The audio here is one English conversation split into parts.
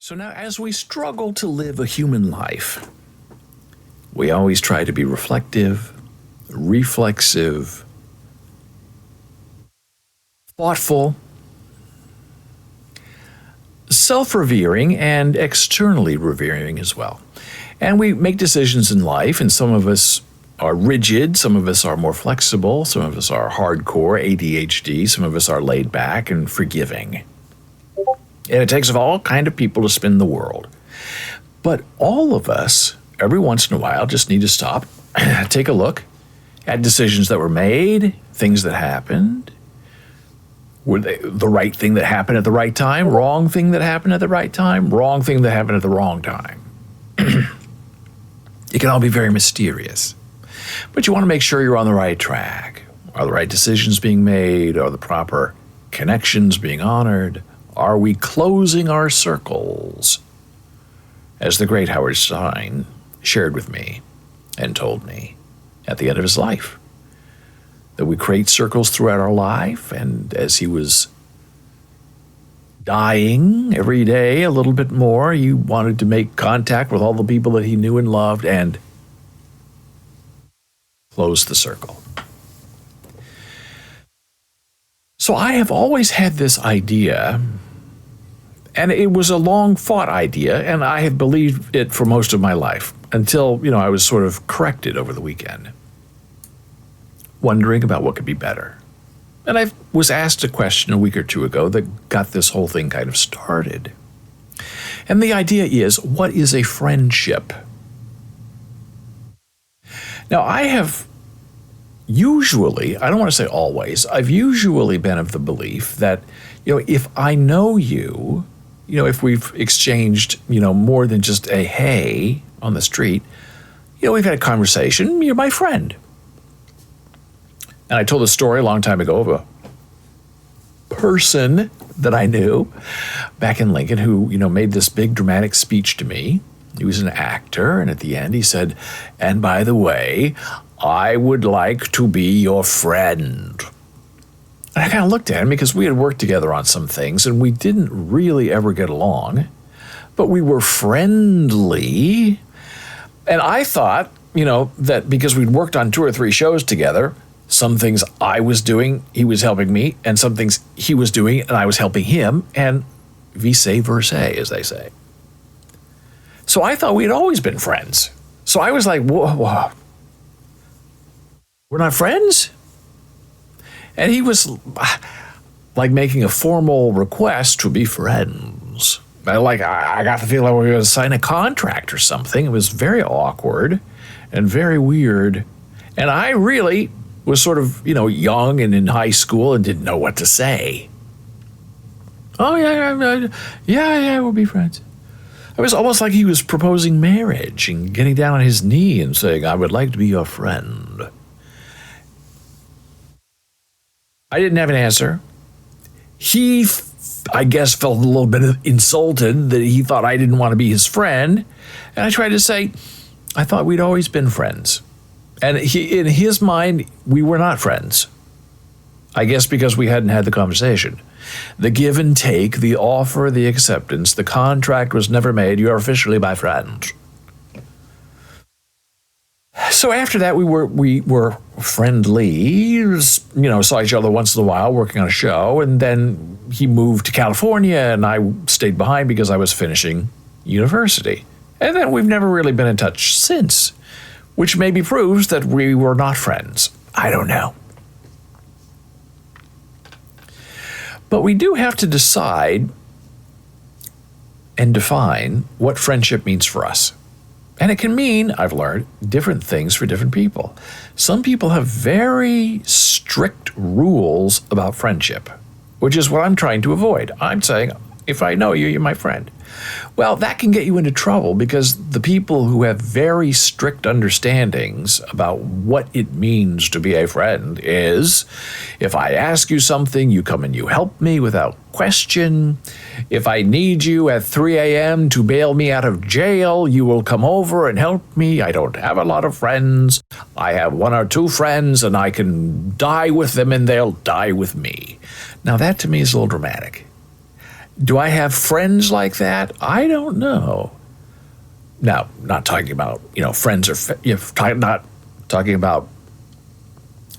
So now, as we struggle to live a human life, we always try to be reflective, reflexive, thoughtful, self-revering, and externally revering as well. And we make decisions in life, and some of us are rigid, some of us are more flexible, some of us are hardcore ADHD, some of us are laid back and forgiving. And it takes all kind of people to spin the world. But all of us, every once in a while, just need to stop, take a look at decisions that were made, things that happened. Were they the right thing that happened at the right time? Wrong thing that happened at the right time? Wrong thing that happened at the wrong time? It can all be very mysterious. But you want to make sure you're on the right track. Are the right decisions being made? Are the proper connections being honored? Are we closing our circles? As the great Howard Stein shared with me and told me at the end of his life, that we create circles throughout our life, and as he was dying every day a little bit more, he wanted to make contact with all the people that he knew and loved and close the circle. So I have always had this idea, and it was a long-fought idea, and I have believed it for most of my life until, I was sort of corrected over the weekend, wondering about what could be better. And I was asked a question a week or two ago that got this whole thing kind of started. And the idea is, what is a friendship? Now, I have usually, I don't want to say always, I've usually been of the belief that, if I know you, if we've exchanged, more than just a hey on the street, we've had a conversation, you're my friend. And I told a story a long time ago of a person that I knew back in Lincoln who, made this big dramatic speech to me. He was an actor, and at the end he said, "And by the way, I would like to be your friend." And I kind of looked at him because we had worked together on some things, and we didn't really ever get along, but we were friendly. And I thought, that because we'd worked on 2 or 3 shows together, some things I was doing, he was helping me, and some things he was doing, and I was helping him, and vice versa, as they say. So I thought we'd always been friends. So I was like, whoa, we're not friends? And he was like making a formal request to be friends. I got the feeling we were going to sign a contract or something. It was very awkward and very weird. And I really was sort of, young and in high school and didn't know what to say. Oh, yeah, we'll be friends. It was almost like he was proposing marriage and getting down on his knee and saying, "I would like to be your friend." I didn't have an answer. He, I guess, felt a little bit insulted that he thought I didn't want to be his friend. And I tried to say, I thought we'd always been friends. And in his mind, we were not friends. I guess because we hadn't had the conversation. The give and take, the offer, the acceptance, the contract was never made. You're officially my friend. So after that, we were friendly, saw each other once in a while working on a show. And then he moved to California and I stayed behind because I was finishing university. And then we've never really been in touch since, which maybe proves that we were not friends. I don't know. But we do have to decide and define what friendship means for us. And it can mean, I've learned, different things for different people. Some people have very strict rules about friendship, which is what I'm trying to avoid. I'm saying, if I know you, you're my friend. Well, that can get you into trouble because the people who have very strict understandings about what it means to be a friend is, if I ask you something, you come and you help me without question. If I need you at 3 a.m. to bail me out of jail, you will come over and help me. I don't have a lot of friends. I have 1 or 2 friends, and I can die with them, and they'll die with me. Now, that to me is a little dramatic. Do I have friends like that? I don't know. Now, not talking about, friends or not talking about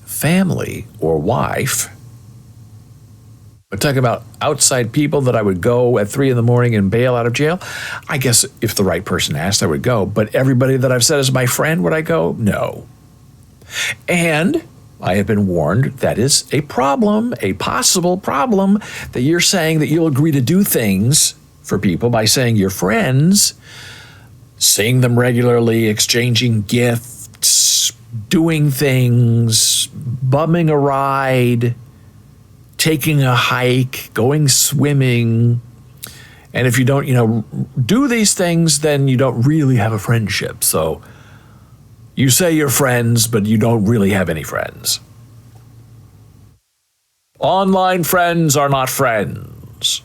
family or wife, but talking about outside people that I would go at 3 a.m. and bail out of jail. I guess if the right person asked, I would go. But everybody that I've said is my friend, would I go? No. And I have been warned that is a problem, a possible problem, that you're saying that you'll agree to do things for people by saying you're friends, seeing them regularly, exchanging gifts, doing things, bumming a ride, taking a hike, going swimming. And if you don't, do these things, then you don't really have a friendship. So you say you're friends, but you don't really have any friends. Online friends are not friends.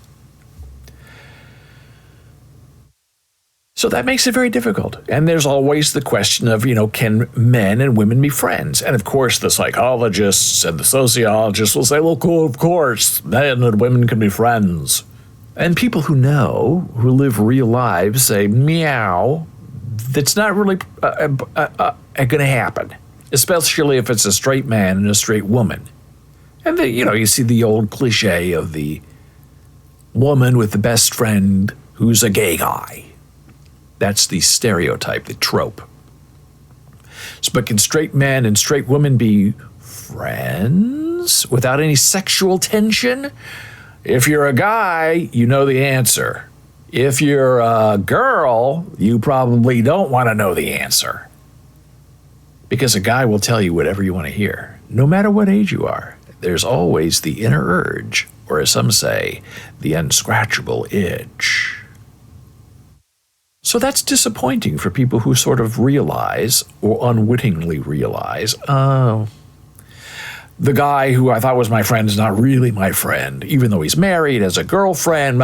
So that makes it very difficult. And there's always the question of, can men and women be friends? And of course, the psychologists and the sociologists will say, well, cool, of course, men and women can be friends. And people who know, who live real lives, say, meow, that's not really going to happen, especially if it's a straight man and a straight woman. And then, you see the old cliche of the woman with the best friend who's a gay guy. That's the stereotype, the trope. But can straight men and straight women be friends without any sexual tension? If you're a guy, you know the answer. If you're a girl, you probably don't want to know the answer. Because a guy will tell you whatever you want to hear, no matter what age you are. There's always the inner urge, or as some say, the unscratchable itch. So that's disappointing for people who sort of realize, or unwittingly realize, oh, the guy who I thought was my friend is not really my friend, even though he's married, has a girlfriend.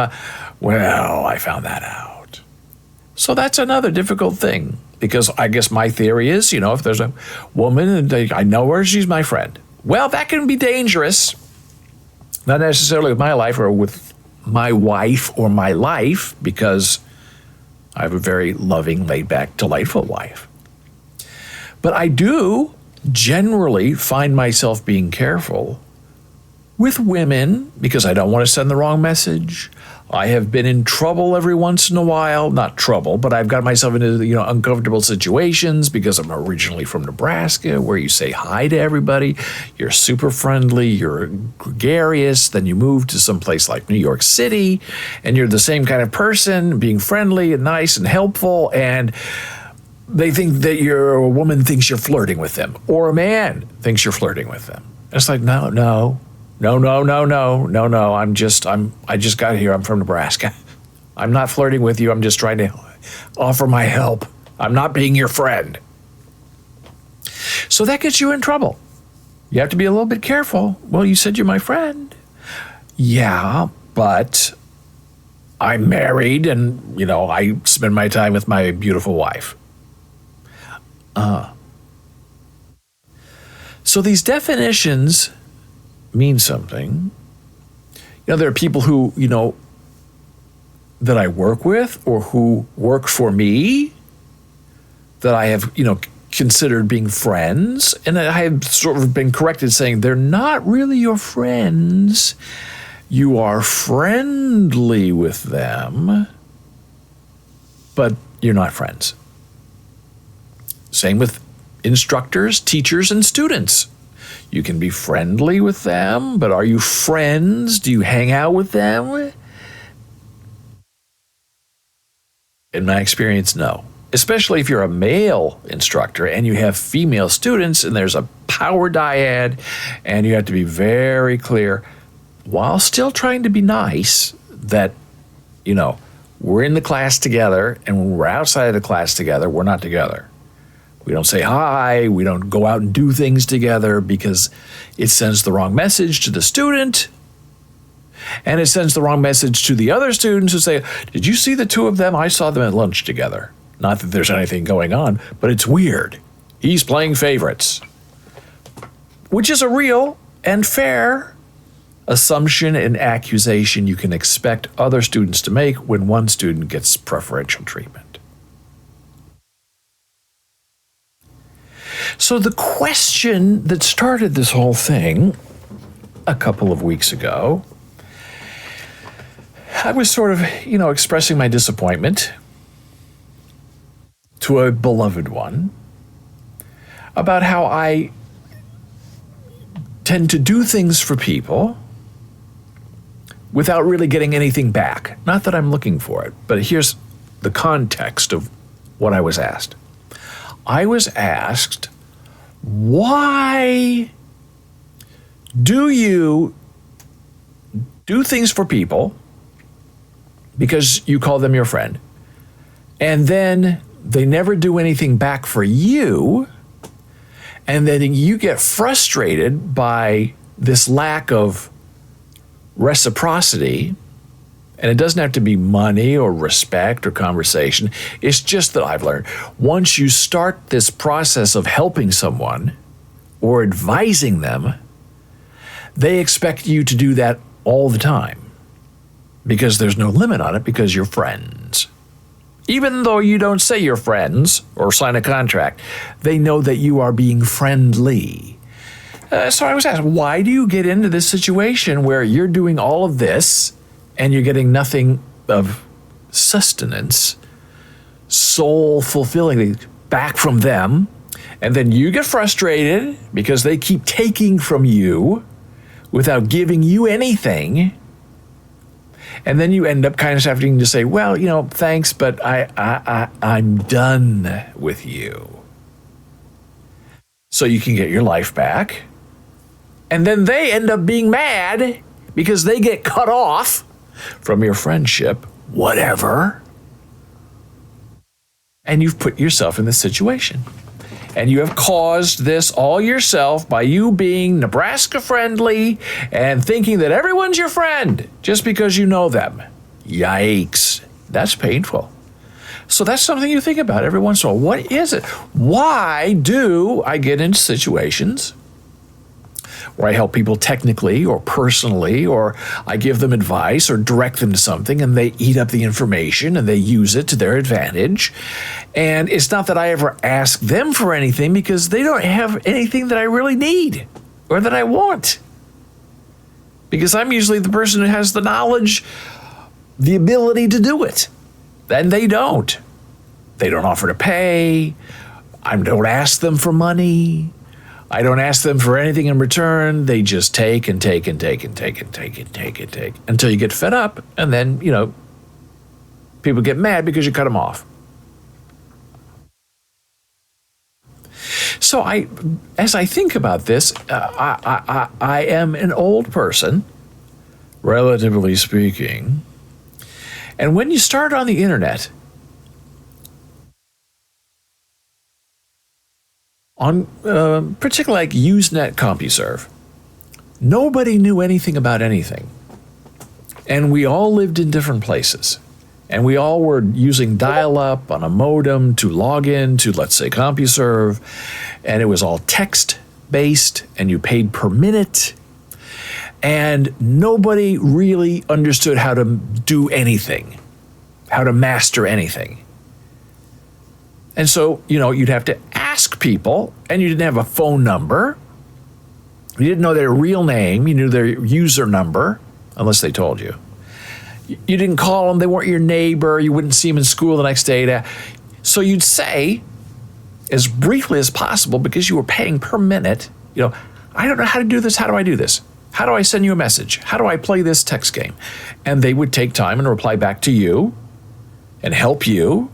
Well, I found that out. So that's another difficult thing, because I guess my theory is, if there's a woman and I know her, she's my friend. Well, that can be dangerous, not necessarily with my life or with my wife or my life, because I have a very loving, laid-back, delightful wife. But I do generally find myself being careful with women because I don't want to send the wrong message. I have been in trouble every once in a while. Not trouble, but I've got myself into uncomfortable situations because I'm originally from Nebraska, where you say hi to everybody. You're super friendly. You're gregarious. Then you move to some place like New York City, and you're the same kind of person, being friendly and nice and helpful. And they think that a woman thinks you're flirting with them, or a man thinks you're flirting with them. It's like, no. I just got here. I'm from Nebraska. I'm not flirting with you. I'm just trying to offer my help. I'm not being your friend. So that gets you in trouble. You have to be a little bit careful. Well, you said you're my friend. Yeah, but I'm married and, I spend my time with my beautiful wife. So these definitions mean something. There are people who, that I work with or who work for me that I have, considered being friends. And I have sort of been corrected saying they're not really your friends. You are friendly with them, but you're not friends. Same with instructors, teachers, and students. You can be friendly with them, but are you friends? Do you hang out with them? In my experience, no. Especially if you're a male instructor and you have female students and there's a power dyad and you have to be very clear while still trying to be nice that, we're in the class together and when we're outside of the class together, we're not together. We don't say hi, we don't go out and do things together because it sends the wrong message to the student. And it sends the wrong message to the other students who say, did you see the two of them? I saw them at lunch together. Not that there's anything going on, but it's weird. He's playing favorites. Which is a real and fair assumption and accusation you can expect other students to make when one student gets preferential treatment. So the question that started this whole thing a couple of weeks ago, I was sort of, expressing my disappointment to a beloved one about how I tend to do things for people without really getting anything back. Not that I'm looking for it, but here's the context of what I was asked. I was asked, why do you do things for people because you call them your friend, and then they never do anything back for you, and then you get frustrated by this lack of reciprocity? And it doesn't have to be money or respect or conversation. It's just that I've learned once you start this process of helping someone or advising them, they expect you to do that all the time because there's no limit on it because you're friends. Even though you don't say you're friends or sign a contract, they know that you are being friendly. So I was asked, why do you get into this situation where you're doing all of this and you're getting nothing of sustenance, soul fulfilling back from them, and then you get frustrated because they keep taking from you without giving you anything, and then you end up kind of having to say, well, thanks, but I'm done with you. So you can get your life back, and then they end up being mad because they get cut off from your friendship, whatever. And you've put yourself in this situation. And you have caused this all yourself by you being Nebraska friendly and thinking that everyone's your friend just because you know them. Yikes. That's painful. So that's something you think about every once in a while. What is it? Why do I get into situations where I help people technically or personally, or I give them advice or direct them to something and they eat up the information and they use it to their advantage? And it's not that I ever ask them for anything because they don't have anything that I really need or that I want. Because I'm usually the person who has the knowledge, the ability to do it. And they don't. They don't offer to pay. I don't ask them for money. I don't ask them for anything in return. They just take and take and take and take and take and take and take until you get fed up, and then, people get mad because you cut them off. So as I think about this, I am an old person, relatively speaking, and when you start on the internet, on particularly like Usenet CompuServe, nobody knew anything about anything. And we all lived in different places. And we all were using dial-up on a modem to log in to, let's say, CompuServe. And it was all text-based, and you paid per minute. And nobody really understood how to do anything, how to master anything. And so, you'd have to ask people, and you didn't have a phone number. You didn't know their real name. You knew their user number, unless they told you. You didn't call them. They weren't your neighbor. You wouldn't see them in school the next day. So you'd say, as briefly as possible, because you were paying per minute, I don't know how to do this. How do I do this? How do I send you a message? How do I play this text game? And they would take time and reply back to you and help you.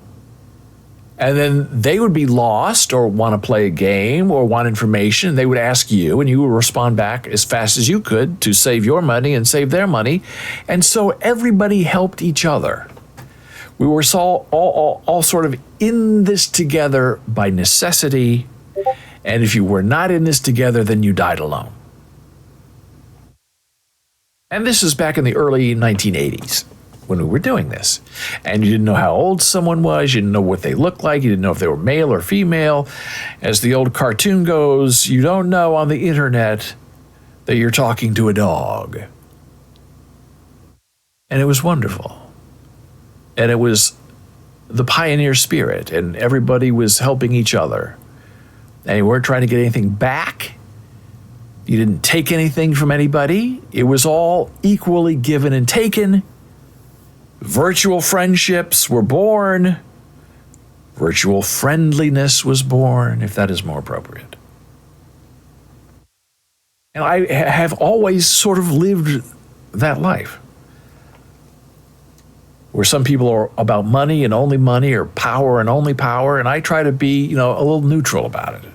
And then they would be lost or want to play a game or want information. They would ask you, and you would respond back as fast as you could to save your money and save their money. And so everybody helped each other. We were all sort of in this together by necessity. And if you were not in this together, then you died alone. And this is back in the early 1980s. When we were doing this. And you didn't know how old someone was, you didn't know what they looked like, you didn't know if they were male or female. As the old cartoon goes, you don't know on the internet that you're talking to a dog And it was wonderful. And it was the pioneer spirit, and everybody was helping each other. And you weren't trying to get anything back. You didn't take anything from anybody. It was all equally given and taken. Virtual friendships were born. Virtual friendliness was born, if that is more appropriate. And I have always sort of lived that life, where some people are about money and only money, or power and only power, and I try to be, a little neutral about it.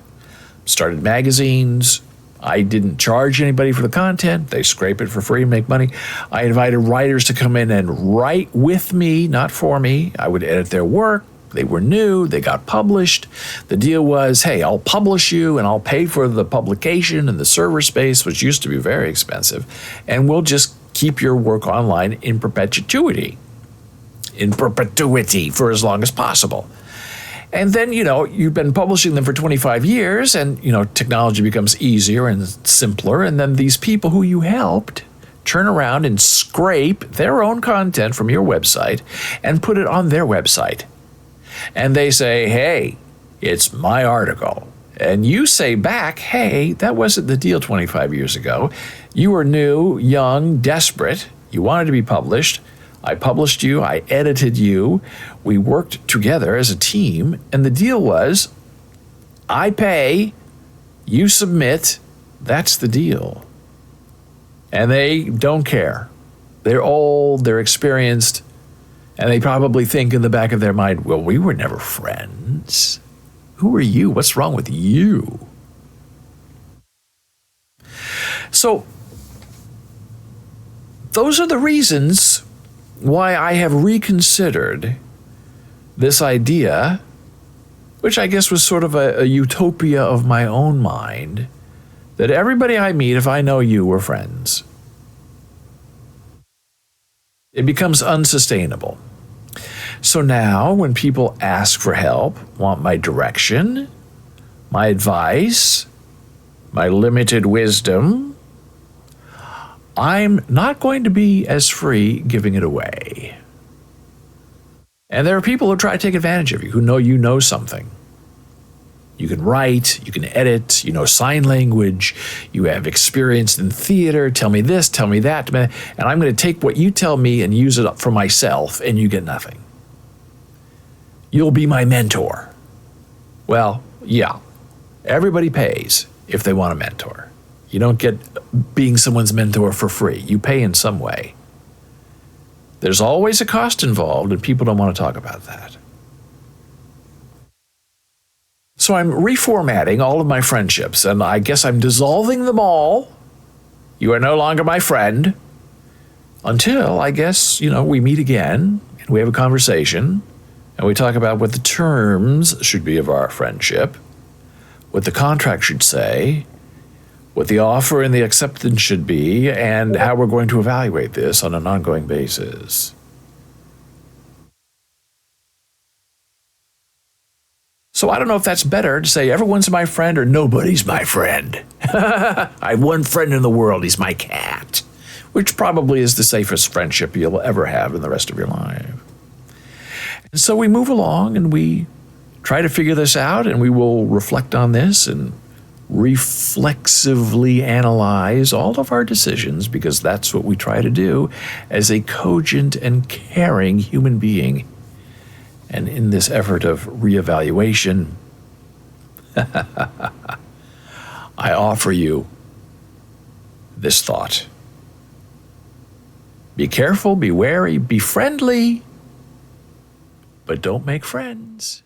Started magazines. I didn't charge anybody for the content. They scrape it for free and make money. I invited writers to come in and write with me, not for me. I would edit their work. They were new. They got published. The deal was, hey, I'll publish you and I'll pay for the publication and the server space, which used to be very expensive, and we'll just keep your work online in perpetuity for as long as possible. And then, you've been publishing them for 25 years and, technology becomes easier and simpler. And then these people who you helped turn around and scrape their own content from your website and put it on their website. And they say, hey, it's my article. And you say back, hey, that wasn't the deal 25 years ago. You were new, young, desperate. You wanted to be published. I published you, I edited you, we worked together as a team, and the deal was, I pay, you submit, that's the deal. And they don't care. They're old, they're experienced, and they probably think in the back of their mind, well, we were never friends. Who are you? What's wrong with you? So, those are the reasons why I have reconsidered this idea, which I guess was sort of a utopia of my own mind, that everybody I meet, if I know you, we're friends. It becomes unsustainable. So now when people ask for help, want my direction, my advice, my limited wisdom, I'm not going to be as free giving it away. And there are people who try to take advantage of you, who know you know something. You can write, you can edit, you know sign language, you have experience in theater, tell me this, tell me that, and I'm going to take what you tell me and use it up for myself, and you get nothing. You'll be my mentor. Well, yeah, everybody pays if they want a mentor. You don't get being someone's mentor for free. You pay in some way. There's always a cost involved, and people don't want to talk about that. So I'm reformatting all of my friendships, and I guess I'm dissolving them all. You are no longer my friend until, I guess, we meet again, and we have a conversation, and we talk about what the terms should be of our friendship, what the contract should say, what the offer and the acceptance should be, and how we're going to evaluate this on an ongoing basis. So I don't know if that's better to say everyone's my friend or nobody's my friend. I have one friend in the world, he's my cat, which probably is the safest friendship you'll ever have in the rest of your life. And so we move along and we try to figure this out, and we will reflect on this and reflexively analyze all of our decisions, because that's what we try to do as a cogent and caring human being. And in this effort of reevaluation, I offer you this thought. Be careful, be wary, be friendly, but don't make friends.